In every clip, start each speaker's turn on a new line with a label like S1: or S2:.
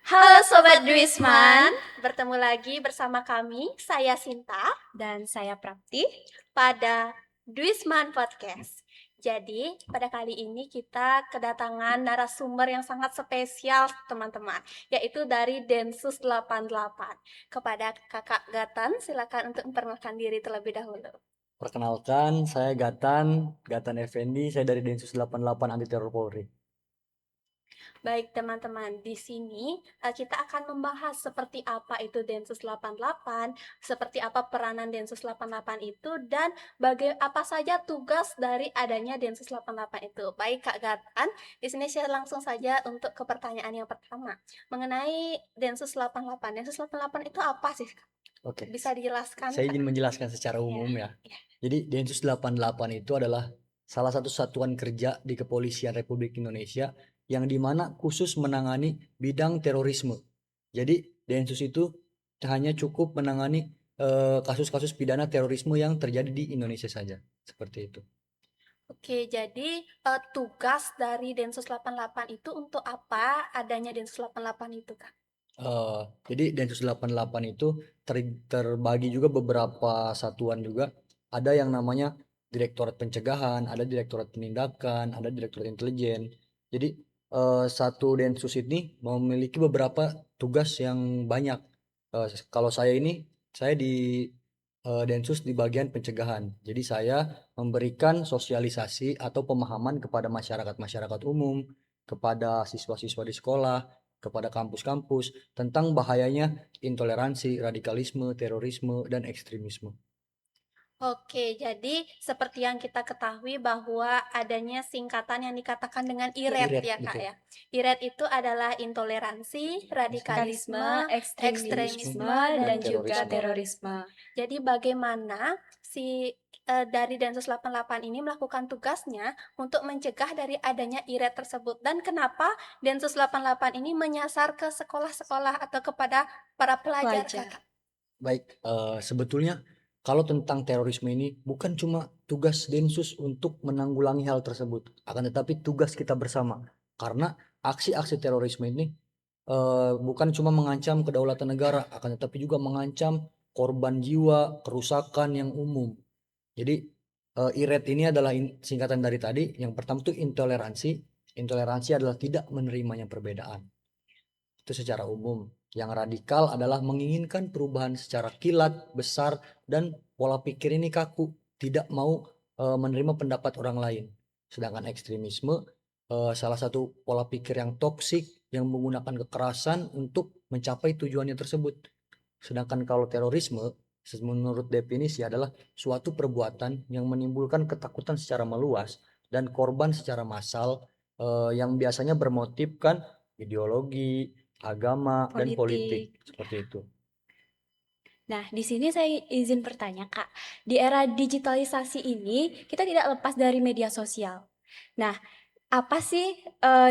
S1: Halo Sobat Duisman, bertemu lagi bersama kami, saya Sinta,
S2: Dan saya Prapti.
S1: pada Duisman Podcast. Jadi, pada kali ini kita kedatangan narasumber yang sangat spesial, teman-teman, yaitu dari Densus 88. Kepada Kakak Gatan, silakan untuk memperkenalkan diri terlebih dahulu.
S3: Perkenalkan, saya Gatan Effendi, saya dari Densus 88 Anti Teror Polri.
S1: Baik teman-teman, di sini kita akan membahas seperti apa itu Densus 88, seperti apa peranan Densus 88 itu, dan apa saja tugas dari adanya Densus 88 itu. Baik Kak Gatan, di sini saya langsung saja untuk ke pertanyaan yang pertama. Mengenai Densus 88. Densus 88 itu apa sih, Kak?
S3: Oke,
S1: Bisa dijelaskan,
S3: saya
S1: Kak?
S3: izin menjelaskan secara umum ya. Jadi Densus 88 itu adalah salah satu satuan kerja di Kepolisian Republik Indonesia yang dimana khusus menangani bidang terorisme. Jadi Densus itu hanya cukup menangani kasus-kasus pidana terorisme yang terjadi di Indonesia saja. Seperti itu.
S1: Oke, jadi tugas dari Densus 88 itu untuk apa adanya Densus 88 itu, Kak?
S3: Jadi Densus 88 itu terbagi juga beberapa satuan juga. Ada yang namanya Direktorat Pencegahan, ada Direktorat Penindakan, ada Direktorat Intelijen. Jadi satu Densus ini memiliki beberapa tugas yang banyak. Kalau saya di Densus di bagian pencegahan. Jadi saya memberikan sosialisasi atau pemahaman kepada masyarakat-masyarakat umum, kepada siswa-siswa di sekolah, kepada kampus-kampus tentang bahayanya intoleransi, radikalisme, terorisme, dan ekstremisme.
S1: Oke, jadi seperti yang kita ketahui bahwa adanya singkatan yang dikatakan dengan IRED
S3: IRED,
S1: ya Kak
S3: betul.
S1: ya. IRED itu adalah intoleransi, radikalisme,
S2: Radikalisme,
S1: ekstremisme,
S2: ekstremisme, dan
S1: dan
S2: juga
S1: juga
S2: terorisme.
S1: terorisme. Jadi bagaimana dari Densus 88 ini melakukan tugasnya untuk mencegah dari adanya IRED tersebut, dan kenapa Densus 88 ini menyasar ke sekolah-sekolah atau kepada para pelajar
S2: Pelajar.
S1: Kakak?
S3: Baik, sebetulnya kalau tentang terorisme ini bukan cuma tugas Densus untuk menanggulangi hal tersebut, akan tetapi tugas kita bersama. Karena aksi-aksi terorisme ini bukan cuma mengancam kedaulatan negara, akan tetapi juga mengancam korban jiwa, kerusakan yang umum. Jadi IRED ini adalah singkatan dari tadi. Yang pertama itu intoleransi. Intoleransi adalah tidak menerimanya perbedaan. Itu secara umum. Yang radikal adalah menginginkan perubahan secara kilat, besar, dan pola pikir ini kaku, tidak mau menerima pendapat orang lain. Sedangkan ekstremisme salah satu pola pikir yang toksik yang menggunakan kekerasan untuk mencapai tujuannya tersebut. Sedangkan kalau terorisme menurut definisi adalah suatu perbuatan yang menimbulkan ketakutan secara meluas dan korban secara massal yang biasanya bermotifkan ideologi, agama, dan politik.
S2: Politik.
S3: Seperti itu.
S2: Nah, di sini saya izin bertanya, Kak. Di era digitalisasi ini, kita tidak lepas dari media sosial. Nah, apa sih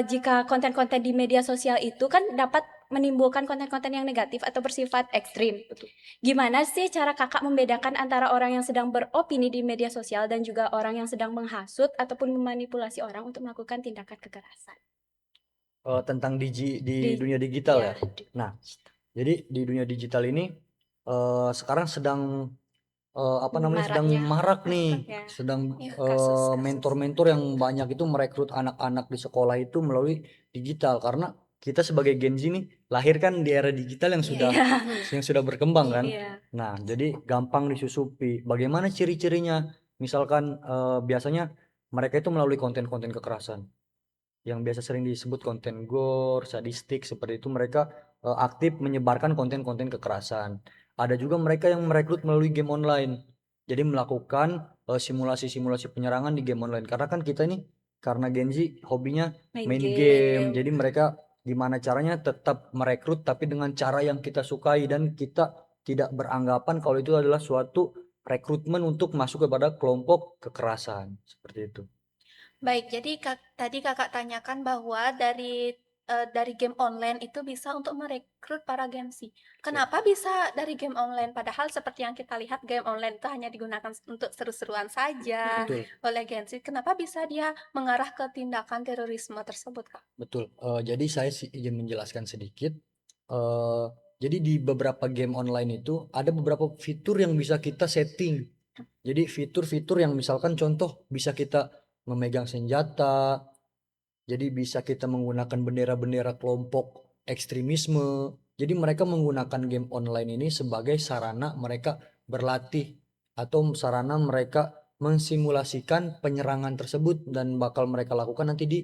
S2: jika konten-konten di media sosial itu kan dapat menimbulkan konten-konten yang negatif atau bersifat ekstrim?
S3: Betul.
S2: Gimana sih cara kakak membedakan antara orang yang sedang beropini di media sosial dan juga orang yang sedang menghasut ataupun memanipulasi orang untuk melakukan tindakan kekerasan?
S3: Tentang di
S2: Di,
S3: dunia digital
S2: ya,
S3: ya. Nah, jadi di dunia digital ini sekarang sedang apa namanya sedang
S2: maraknya.
S3: marak nih,
S2: Ya.
S3: sedang
S1: Ya, kasus-kasus.
S3: mentor-mentor yang banyak itu merekrut anak-anak di sekolah itu melalui digital karena kita sebagai Gen Z nih lahir kan di era digital
S2: Iya.
S3: yang sudah berkembang kan.
S2: Iya.
S3: Nah, jadi gampang disusupi. Bagaimana ciri-cirinya? Misalkan biasanya mereka itu melalui konten-konten kekerasan yang biasa sering disebut konten gore, sadistik seperti itu mereka aktif menyebarkan konten-konten kekerasan. Ada juga mereka yang merekrut melalui game online. Jadi melakukan simulasi-simulasi penyerangan di game online. Karena kan kita ini karena Gen Z hobinya
S2: Main
S3: main game.
S2: game.
S3: Jadi mereka gimana caranya tetap merekrut tapi dengan cara yang kita sukai dan kita tidak beranggapan kalau itu adalah suatu rekrutmen untuk masuk kepada kelompok kekerasan. Seperti itu.
S1: Baik, jadi tadi Kakak tanyakan bahwa dari game online itu bisa untuk merekrut para Gen Z. Kenapa bisa dari game online? Padahal seperti yang kita lihat game online itu hanya digunakan untuk seru-seruan saja
S3: Betul.
S1: oleh Gen Z. Kenapa bisa dia mengarah ke tindakan terorisme tersebut, Kak?
S3: Betul. Jadi saya izin menjelaskan sedikit. Eh, jadi di beberapa game online itu ada beberapa fitur yang bisa kita setting. Jadi fitur-fitur yang misalkan contoh bisa kita memegang senjata, jadi bisa kita menggunakan bendera-bendera kelompok ekstremisme. Jadi mereka menggunakan game online ini sebagai sarana mereka berlatih atau sarana mereka mensimulasikan penyerangan tersebut dan bakal mereka lakukan nanti di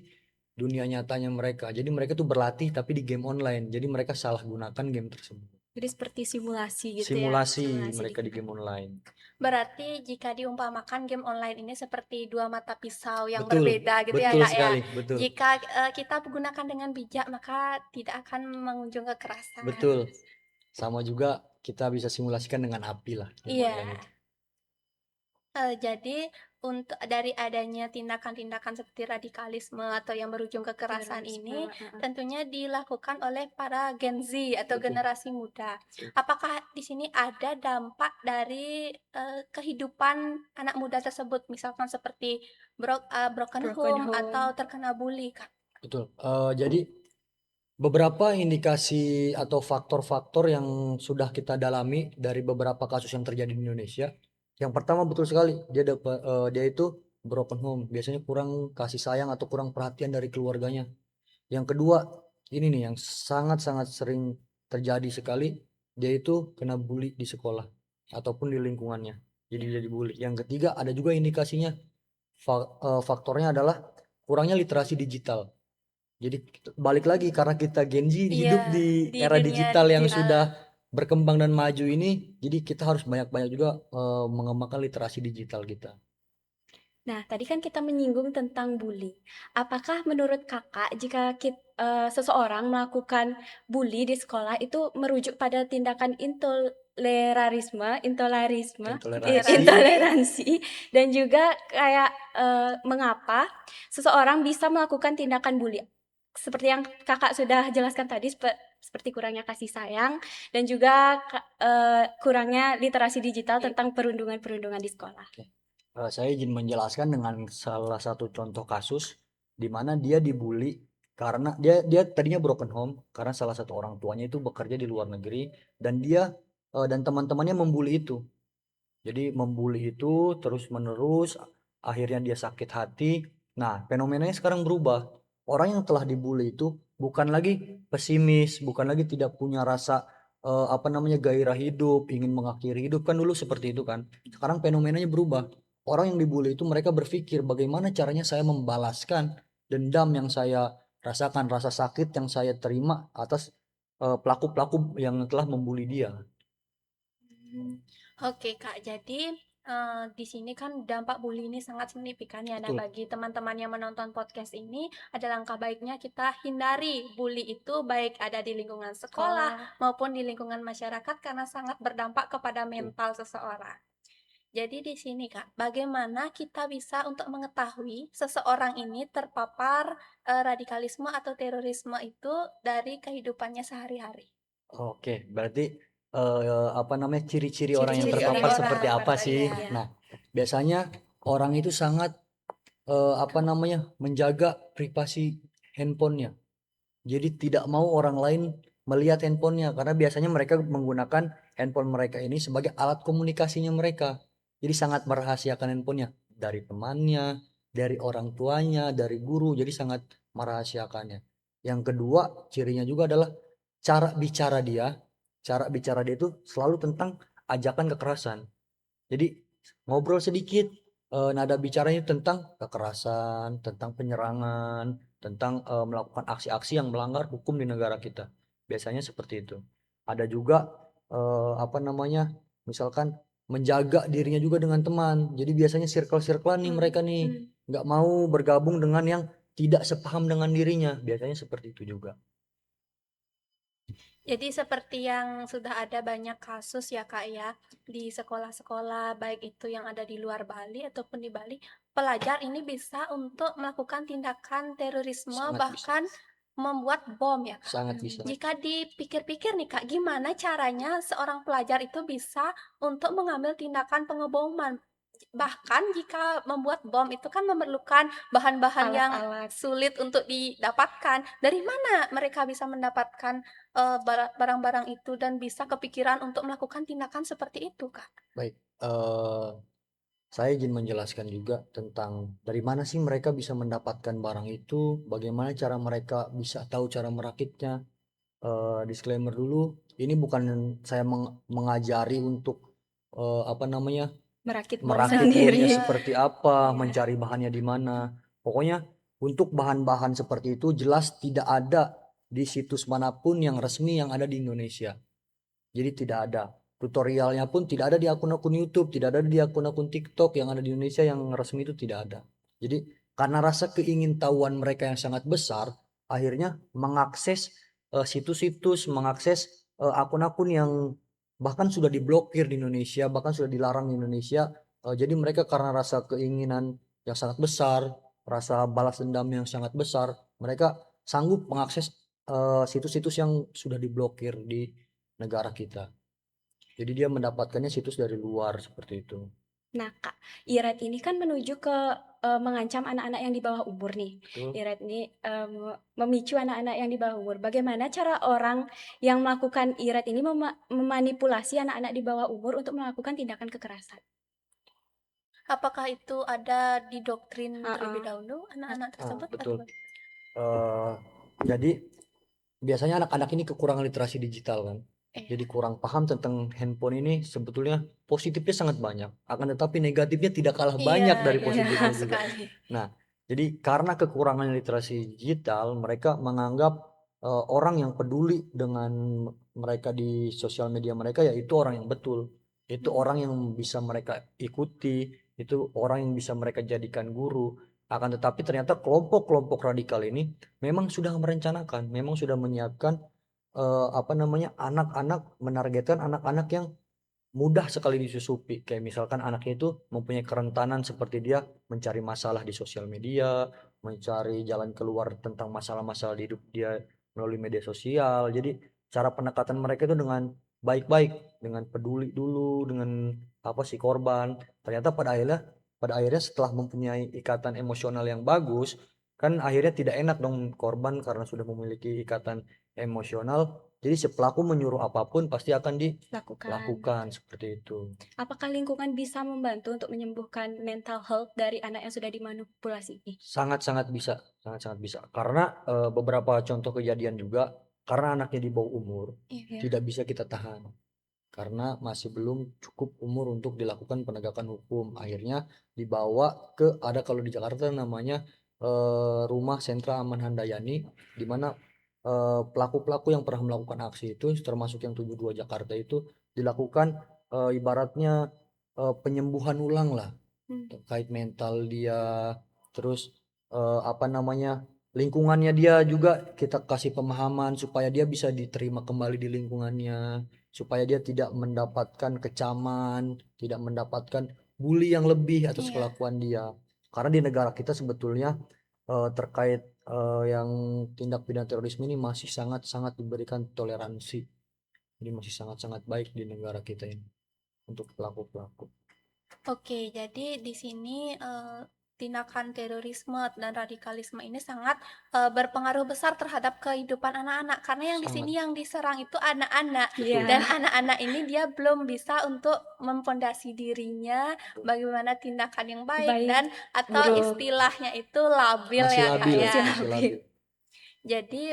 S3: dunia nyatanya mereka. Jadi mereka tuh berlatih tapi di game online. Jadi mereka salah gunakan game tersebut.
S2: Jadi seperti simulasi gitu ya.
S3: Simulasi
S2: Simulasi
S3: mereka di game online.
S1: Berarti jika diumpamakan game online ini seperti dua mata pisau yang
S3: Betul,
S1: berbeda gitu ya
S3: betul
S1: Kak ya.
S3: sekali, betul.
S1: Jika kita gunakan dengan bijak maka tidak akan mengujung kekerasan.
S3: Betul. Sama juga kita bisa simulasikan dengan api lah game
S1: Iya.
S3: online itu.
S1: Jadi untuk dari adanya tindakan-tindakan seperti radikalisme atau yang berujung kekerasan ini tentunya dilakukan oleh para Gen Z atau
S3: Betul.
S1: generasi muda.
S3: Betul.
S1: Apakah di sini ada dampak dari kehidupan anak muda tersebut, misalkan seperti broken
S2: Broken
S1: home
S2: home.
S1: atau terkena bully, Kak?
S3: Betul. Jadi beberapa indikasi atau faktor-faktor yang sudah kita dalami dari beberapa kasus yang terjadi di Indonesia. Yang pertama betul sekali, dia itu broken home, biasanya kurang kasih sayang atau kurang perhatian dari keluarganya. Yang kedua, ini nih yang sangat-sangat sering terjadi sekali, dia itu kena bully di sekolah ataupun di lingkungannya. Jadi bully. Yang ketiga, ada juga indikasinya faktornya adalah kurangnya literasi digital. Jadi balik lagi karena kita Gen Z hidup
S1: Iya,
S3: di
S1: di
S3: era
S1: dunia
S3: digital yang
S1: digital.
S3: sudah berkembang dan maju ini, jadi kita harus banyak-banyak juga mengembangkan literasi digital kita.
S2: Nah, tadi kan kita menyinggung tentang bully. Apakah menurut kakak jika seseorang melakukan bully di sekolah itu merujuk pada tindakan intolerarisme,
S3: Intoleransi.
S2: intoleransi, dan juga kayak mengapa seseorang bisa melakukan tindakan bully? Seperti yang kakak sudah jelaskan tadi, seperti kurangnya kasih sayang dan juga kurangnya literasi digital tentang perundungan-perundungan di sekolah.
S3: Saya izin menjelaskan dengan salah satu contoh kasus di mana dia dibully karena dia tadinya broken home karena salah satu orang tuanya itu bekerja di luar negeri dan dia dan teman-temannya membuli itu. Jadi membuli itu terus-menerus, akhirnya dia sakit hati. Nah, fenomenanya sekarang berubah. Orang yang telah dibully itu bukan lagi pesimis, bukan lagi tidak punya rasa gairah hidup, ingin mengakhiri hidup kan dulu seperti itu kan. Sekarang fenomenanya berubah. Orang yang dibully itu mereka berpikir bagaimana caranya saya membalaskan dendam yang saya rasakan, rasa sakit yang saya terima atas pelaku-pelaku yang telah membuli dia.
S1: Oke Kak, jadi di sini kan dampak bully ini sangat signifikan ya. Nah,
S3: Betul.
S1: bagi teman-teman yang menonton podcast ini, ada langkah baiknya kita hindari bully itu baik ada di lingkungan sekolah maupun di lingkungan masyarakat karena sangat berdampak kepada mental seseorang. Jadi di sini Kak, bagaimana kita bisa untuk mengetahui seseorang ini terpapar radikalisme atau terorisme itu dari kehidupannya sehari-hari?
S3: Oke, berarti ciri-ciri orang yang
S2: Ciri-ciri
S3: terpapar
S2: orang
S3: seperti
S2: yang
S3: apa
S2: terpapar,
S3: sih?
S2: iya.
S3: Nah, biasanya orang itu sangat menjaga privasi handphonenya. Jadi tidak mau orang lain melihat handphonenya karena biasanya mereka menggunakan handphone mereka ini sebagai alat komunikasinya mereka. Jadi sangat merahasiakan handphonenya dari temannya, dari orang tuanya, dari guru. Jadi sangat merahasiakannya. Yang kedua, cirinya juga adalah cara bicara dia. Cara bicara dia itu selalu tentang ajakan kekerasan. Jadi ngobrol sedikit, nada bicaranya tentang kekerasan, tentang penyerangan, tentang melakukan aksi-aksi yang melanggar hukum di negara kita. Biasanya seperti itu. Ada juga misalkan menjaga dirinya juga dengan teman. Jadi biasanya circle-circlean nih mereka nih, nggak mau bergabung dengan yang tidak sepaham dengan dirinya. Biasanya seperti itu juga.
S1: Jadi seperti yang sudah ada banyak kasus ya Kak ya, di sekolah-sekolah baik itu yang ada di luar Bali ataupun di Bali, pelajar ini bisa untuk melakukan tindakan terorisme
S3: Sangat
S1: bahkan membuat bom ya Kak.
S3: Sangat bisa.
S1: Jika dipikir-pikir nih Kak, gimana caranya seorang pelajar itu bisa untuk mengambil tindakan pengeboman? Bahkan jika membuat bom itu kan memerlukan bahan-bahan yang
S2: Alat-alat.
S1: sulit untuk didapatkan. Dari mana mereka bisa mendapatkan, barang-barang itu dan bisa kepikiran untuk melakukan tindakan seperti itu, Kak?
S3: Baik, saya izin menjelaskan juga tentang dari mana sih mereka bisa mendapatkan barang itu, bagaimana cara mereka bisa tahu cara merakitnya. Disclaimer dulu, ini bukan saya mengajari untuk apa namanya,
S2: Merakit bom
S3: merakit bomnya
S2: sendiri.
S1: Iya,
S3: seperti apa,
S1: iya.
S3: mencari bahannya di mana. Pokoknya untuk bahan-bahan seperti itu jelas tidak ada di situs manapun yang resmi yang ada di Indonesia. Jadi tidak ada. Tutorialnya pun tidak ada di akun-akun YouTube, tidak ada di akun-akun TikTok yang ada di Indonesia yang resmi itu tidak ada. Jadi karena rasa keingintahuan mereka yang sangat besar, akhirnya mengakses situs-situs, mengakses akun-akun yang bahkan sudah diblokir di Indonesia, bahkan sudah dilarang di Indonesia. Jadi mereka karena rasa keinginan yang sangat besar, rasa balas dendam yang sangat besar, mereka sanggup mengakses situs-situs yang sudah diblokir di negara kita. Jadi dia mendapatkannya situs dari luar seperti itu.
S2: Nah, Kak, IRAD ini kan menuju ke mengancam anak-anak yang di bawah umur nih.
S3: Betul.
S2: IRAD ini memicu anak-anak yang di bawah umur. Bagaimana cara orang yang melakukan IRAD ini memanipulasi anak-anak di bawah umur untuk melakukan tindakan kekerasan?
S1: Apakah itu ada di doktrin terlebih
S2: Heeh.
S1: dahulu anak-anak
S3: Ah,
S1: tersebut atau
S3: betul. Eh, jadi biasanya anak-anak ini kekurangan literasi digital kan.
S1: iya,
S3: Jadi kurang paham tentang handphone ini sebetulnya positifnya sangat banyak. Akan tetapi negatifnya tidak kalah
S1: iya,
S3: banyak dari
S1: iya, benar
S3: positifnya juga.
S1: sekali.
S3: Nah, jadi karena kekurangan literasi digital, mereka menganggap orang yang peduli dengan mereka di sosial media mereka yaitu orang yang betul. Itu
S1: Mhm.
S3: orang yang bisa mereka ikuti, itu orang yang bisa mereka jadikan guru. Akan tetapi ternyata kelompok-kelompok radikal ini memang sudah merencanakan, memang sudah menyiapkan apa namanya, anak-anak, menargetkan anak-anak yang mudah sekali disusupi. Kayak misalkan anaknya itu mempunyai kerentanan seperti dia mencari masalah di sosial media, mencari jalan keluar tentang masalah-masalah di hidup dia melalui media sosial. Jadi cara pendekatan mereka itu dengan baik-baik, dengan peduli dulu dengan apa si korban. Ternyata pada akhirnya setelah mempunyai ikatan emosional yang bagus, kan akhirnya tidak enak dong korban karena sudah memiliki ikatan emosional. Jadi si pelaku menyuruh apapun pasti akan
S2: Lakukan.
S3: lakukan seperti itu.
S2: Apakah lingkungan bisa membantu untuk menyembuhkan mental health dari anak yang sudah dimanipulasi ini?
S3: Sangat-sangat bisa, sangat-sangat bisa. Karena beberapa contoh kejadian juga karena anaknya di bawah umur
S1: Iya.
S3: tidak bisa kita tahan karena masih belum cukup umur untuk dilakukan penegakan hukum. Akhirnya dibawa ke ada kalau di Jakarta namanya Rumah Sentra Aman Handayani di mana pelaku-pelaku yang pernah melakukan aksi itu termasuk yang 72 Jakarta itu dilakukan ibaratnya penyembuhan ulang lah
S2: Hmm.
S3: terkait mental dia, terus apa namanya, lingkungannya dia juga kita kasih pemahaman supaya dia bisa diterima kembali di lingkungannya, supaya dia tidak mendapatkan kecaman, tidak mendapatkan bully yang lebih atas
S1: Iya.
S3: kelakuan dia. Karena di negara kita sebetulnya terkait yang tindak pidana terorisme ini masih sangat-sangat diberikan toleransi. Jadi masih sangat-sangat baik di negara kita ini untuk pelaku-pelaku.
S1: Oke, jadi di sini, tindakan terorisme dan radikalisme ini sangat, berpengaruh besar terhadap kehidupan anak-anak, karena yang di
S3: Sangat,
S1: sini yang diserang itu anak-anak,
S3: betul.
S1: dan
S2: Iya.
S1: anak-anak ini dia belum bisa untuk mempondasi dirinya
S3: Betul.
S1: bagaimana tindakan yang baik
S2: Baik,
S1: dan atau
S2: buruk.
S1: istilahnya itu labil
S3: Masih
S1: ya, Kak,
S3: labil,
S1: ya.
S2: Masih
S3: masih
S2: labil.
S3: labil.
S1: Jadi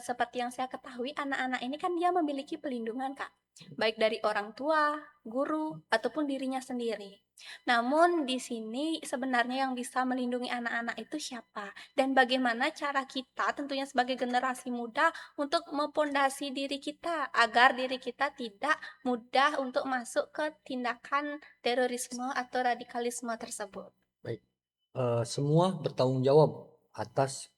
S1: seperti yang saya ketahui anak-anak ini kan dia memiliki pelindungan, Kak, baik dari orang tua, guru, ataupun dirinya sendiri. Namun di sini sebenarnya yang bisa melindungi anak-anak itu siapa? Dan bagaimana cara kita tentunya sebagai generasi muda untuk mempondasi diri kita agar diri kita tidak mudah untuk masuk ke tindakan terorisme atau radikalisme tersebut.
S3: Baik, semua bertanggung jawab atas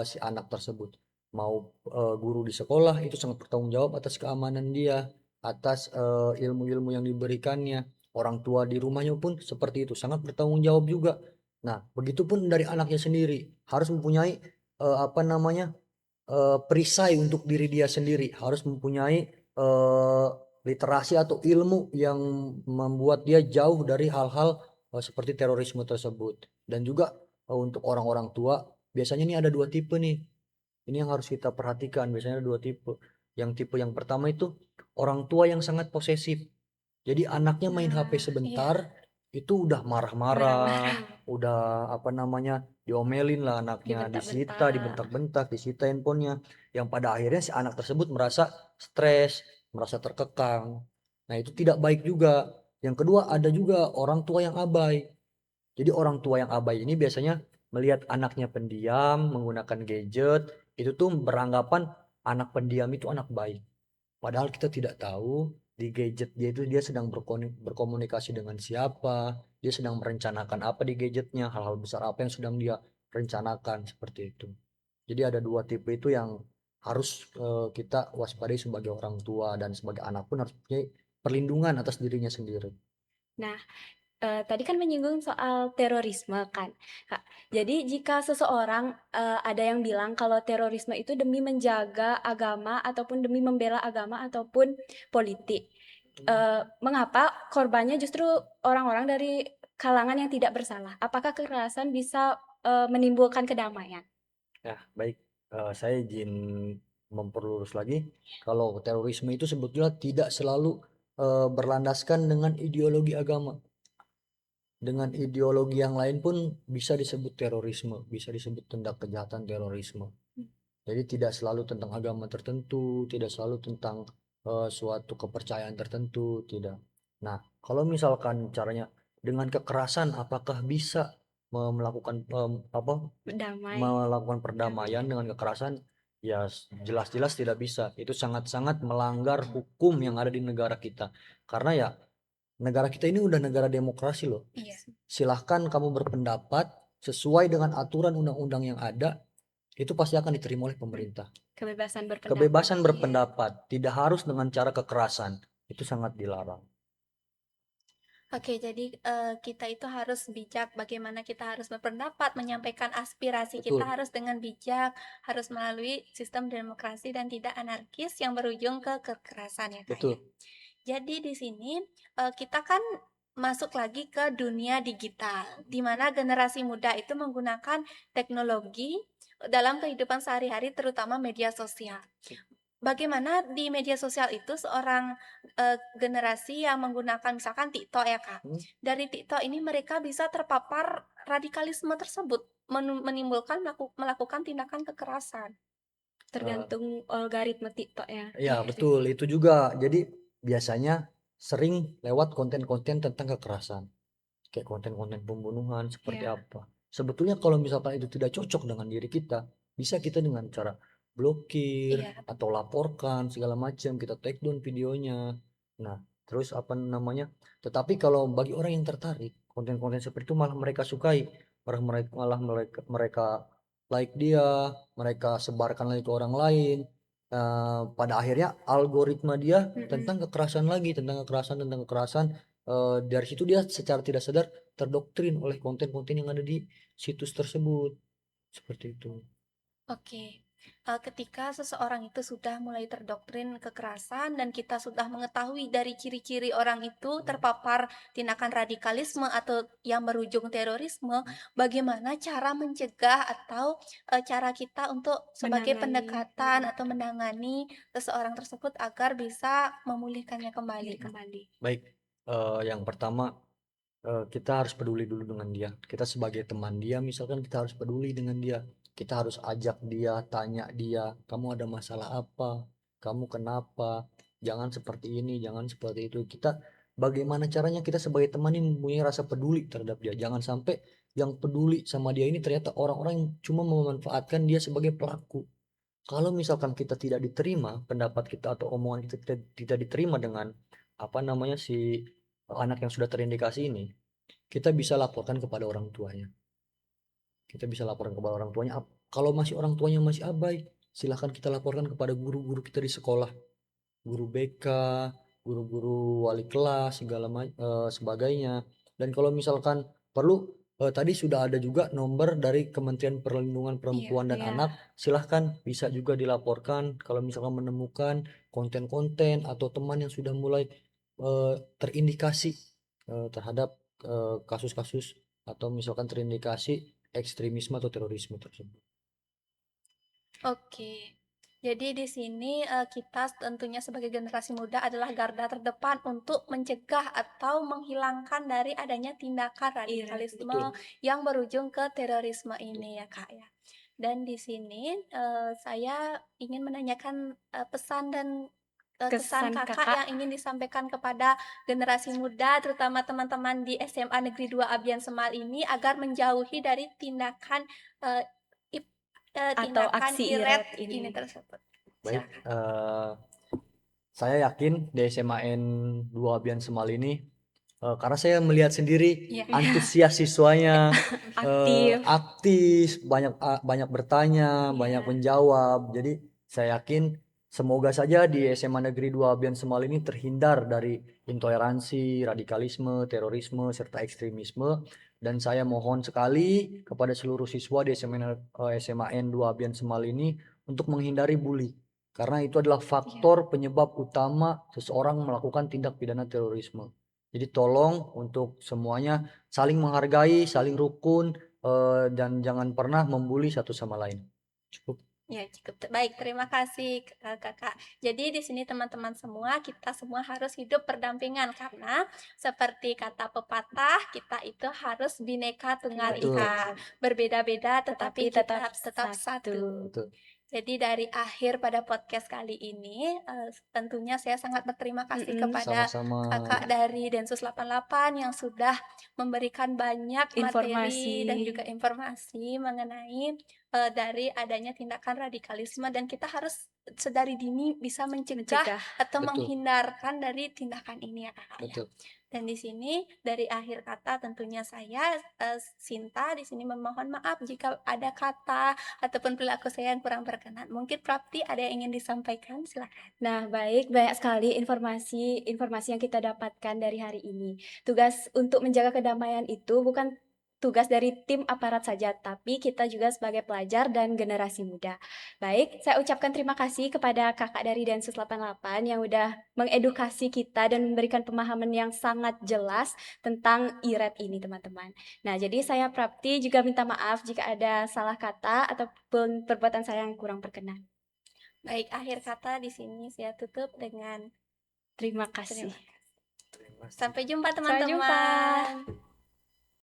S3: si anak tersebut. Mau guru di sekolah itu sangat bertanggung jawab atas keamanan dia, atas ilmu-ilmu yang diberikannya. Orang tua di rumahnya pun seperti itu, sangat bertanggung jawab juga. Nah, begitupun dari anaknya sendiri, harus mempunyai apa namanya, perisai untuk diri dia sendiri, harus mempunyai literasi atau ilmu yang membuat dia jauh dari hal-hal seperti terorisme tersebut. Dan juga untuk orang-orang tua biasanya nih ada 2 tipe nih. Ini yang harus kita perhatikan, biasanya ada 2 tipe. Yang tipe yang pertama itu orang tua yang sangat posesif. Jadi anaknya main HP
S1: Nah, iya.
S3: sebentar itu udah marah-marah, udah apa namanya, diomelin lah anaknya, disita,
S2: Dibentak-bentak.
S3: dibentak-bentak, disita handphonenya. Yang pada akhirnya si anak tersebut merasa stres, merasa terkekang. Nah, itu tidak baik juga. Yang kedua ada juga orang tua yang abai. Jadi orang tua yang abai ini biasanya melihat anaknya pendiam, menggunakan gadget, itu tuh beranggapan anak pendiam itu anak baik. Padahal kita tidak tahu di gadget dia itu dia sedang berkomunikasi dengan siapa, dia sedang merencanakan apa di gadgetnya, hal-hal besar apa yang sedang dia rencanakan seperti itu. Jadi ada 2 tipe itu yang harus kita waspadai sebagai orang tua dan sebagai anak pun harus punya perlindungan atas dirinya sendiri.
S2: Nah, tadi kan menyinggung soal terorisme kan, Kak. Jadi jika seseorang, ada yang bilang kalau terorisme itu demi menjaga agama ataupun demi membela agama ataupun politik. Mengapa korbannya justru orang-orang dari kalangan yang tidak bersalah? Apakah kekerasan bisa, menimbulkan kedamaian?
S3: Ya, baik. Saya izin memperlurus lagi, kalau terorisme itu sebetulnya tidak selalu berlandaskan dengan ideologi agama. Dengan ideologi yang lain pun bisa disebut terorisme, bisa disebut tindak kejahatan terorisme. Jadi tidak selalu tentang agama tertentu, tidak selalu tentang suatu kepercayaan tertentu, tidak. Nah, kalau misalkan caranya dengan kekerasan, apakah bisa melakukan
S2: Damai.
S3: melakukan perdamaian dengan kekerasan? Ya, jelas-jelas tidak bisa. Itu sangat-sangat melanggar hukum yang ada di negara kita. Karena ya negara kita ini udah negara demokrasi loh.
S1: Iya.
S3: Silahkan kamu berpendapat sesuai dengan aturan undang-undang yang ada, itu pasti akan diterima oleh pemerintah.
S2: Kebebasan berpendapat.
S3: Kebebasan berpendapat, tidak harus dengan cara kekerasan. Itu sangat dilarang.
S1: Oke, jadi kita itu harus bijak bagaimana kita harus berpendapat, menyampaikan aspirasi kita
S3: Betul.
S1: harus dengan bijak, harus melalui sistem demokrasi dan tidak anarkis yang berujung ke kekerasan ya Kak ya.
S3: Betul.
S1: Jadi di sini kita kan masuk lagi ke dunia digital, di mana generasi muda itu menggunakan teknologi dalam kehidupan sehari-hari, terutama media sosial. Bagaimana di media sosial itu seorang generasi yang menggunakan misalkan TikTok ya Kak. Dari TikTok ini mereka bisa terpapar radikalisme tersebut, menimbulkan melakukan tindakan kekerasan.
S2: Tergantung algoritma TikTok ya.
S3: Ya, betul. Itu juga. Jadi biasanya sering lewat konten-konten tentang kekerasan. Kayak konten-konten pembunuhan seperti
S2: Iya.
S3: apa. Sebetulnya kalau misalkan itu tidak cocok dengan diri kita, bisa kita dengan cara blokir
S1: Iya.
S3: atau laporkan segala macam, kita take down videonya. Nah, terus apa namanya? Tetapi kalau bagi orang yang tertarik, konten-konten seperti itu malah mereka sukai, malah mereka like dia, mereka sebarkan lagi ke orang lain. Pada akhirnya algoritma dia tentang kekerasan lagi, tentang kekerasan. Dari situ dia secara tidak sadar terdoktrin oleh konten-konten yang ada di situs tersebut. Seperti itu.
S1: Oke. Ketika seseorang itu sudah mulai terdoktrin kekerasan dan kita sudah mengetahui dari ciri-ciri orang itu terpapar tindakan radikalisme atau yang berujung terorisme, bagaimana cara mencegah atau cara kita untuk sebagai
S2: Menangani.
S1: pendekatan atau menangani seseorang tersebut agar bisa memulihkannya kembali.
S2: Kembali.
S3: Baik, yang pertama kita harus peduli dulu dengan dia. Kita sebagai teman dia, misalkan kita harus peduli dengan dia. Kita harus ajak dia, tanya dia, kamu ada masalah apa? Kamu kenapa? Jangan seperti ini, jangan seperti itu. Kita bagaimana caranya kita sebagai teman ini mempunyai rasa peduli terhadap dia. Jangan sampai yang peduli sama dia ini ternyata orang-orang yang cuma memanfaatkan dia sebagai pelaku. Kalau misalkan kita tidak diterima, pendapat kita atau omongan kita tidak diterima dengan apa namanya si anak yang sudah terindikasi ini, kita bisa laporkan kepada orang tuanya. Kita bisa laporkan kepada orang tuanya. Kalau masih orang tuanya masih abai, silahkan kita laporkan kepada guru-guru kita di sekolah, guru BK, guru-guru wali kelas, sebagainya. Dan kalau misalkan perlu, tadi sudah ada juga nomor dari Kementerian Perlindungan Perempuan dan
S2: Iya.
S3: Anak. Silahkan bisa juga dilaporkan kalau misalkan menemukan konten-konten atau teman yang sudah mulai terindikasi terhadap kasus-kasus atau misalkan terindikasi ekstremisme atau terorisme tersebut.
S1: Oke. Jadi di sini kita tentunya sebagai generasi muda adalah garda terdepan untuk mencegah atau menghilangkan dari adanya tindakan radikalisme
S3: Betul.
S1: yang berujung ke terorisme ini ya Kak ya. Dan di sini saya ingin menanyakan pesan dan kesan
S2: Kesan
S1: Kakak
S2: Kakak
S1: yang ingin disampaikan kepada generasi muda terutama teman-teman di SMA Negeri 2 Abian Semal ini agar menjauhi dari tindakan eh,
S2: atau
S1: tindakan
S2: aksi
S1: iret
S2: IRET
S1: ini
S2: ini.
S1: tersebut.
S3: Baik,
S1: Silakan.
S3: saya yakin di SMAN 2 Abian Semal ini karena saya melihat sendiri
S1: Iya.
S3: antusias siswanya
S2: Aktif.
S3: aktif, banyak bertanya,
S1: Iya.
S3: banyak menjawab. Jadi saya yakin semoga saja di SMA Negeri 2 Abian Semal ini terhindar dari intoleransi, radikalisme, terorisme, serta ekstremisme. Dan saya mohon sekali kepada seluruh siswa di SMAN 2 Abian Semal ini untuk menghindari bully. Karena itu adalah faktor penyebab utama seseorang melakukan tindak pidana terorisme. Jadi tolong untuk semuanya saling menghargai, saling rukun, dan jangan pernah membuli satu sama lain. Cukup.
S1: Ya, cukup baik. Terima kasih Kakak. Jadi di sini teman-teman semua, kita semua harus hidup berdampingan karena seperti kata pepatah, kita itu harus bineka tunggal
S3: Betul.
S1: ika, berbeda-beda tetapi
S2: Tapi
S1: kita tetap
S2: satu.
S1: satu.
S3: Betul.
S1: Jadi dari akhir pada podcast kali ini, tentunya saya sangat berterima kasih kepada
S3: Sama-sama.
S1: Kakak dari Densus 88 yang sudah memberikan banyak materi dan
S2: Informasi.
S1: juga informasi mengenai dari adanya tindakan radikalisme dan kita harus sedari dini bisa mencegah atau
S3: Betul.
S1: menghindarkan dari tindakan ini ya Kakak ya.
S3: Betul.
S1: Dan di sini dari akhir kata tentunya saya Sinta di sini memohon maaf jika ada kata ataupun perilaku saya yang kurang berkenan. Mungkin Prapti ada yang ingin disampaikan, silakan.
S2: Nah, baik, banyak sekali informasi yang kita dapatkan dari hari ini. Tugas untuk menjaga kedamaian itu bukan tugas dari tim aparat saja, tapi kita juga sebagai pelajar dan generasi muda. Baik, saya ucapkan terima kasih kepada kakak dari Densus 88 yang udah mengedukasi kita dan memberikan pemahaman yang sangat jelas tentang IRET ini, teman-teman. Nah, jadi saya Prapti juga minta maaf jika ada salah kata ataupun perbuatan saya yang kurang berkenan.
S1: Baik, akhir kata di sini saya tutup dengan
S2: Terima kasih.
S1: terima kasih. Sampai jumpa
S2: Sampai jumpa.
S1: teman-teman.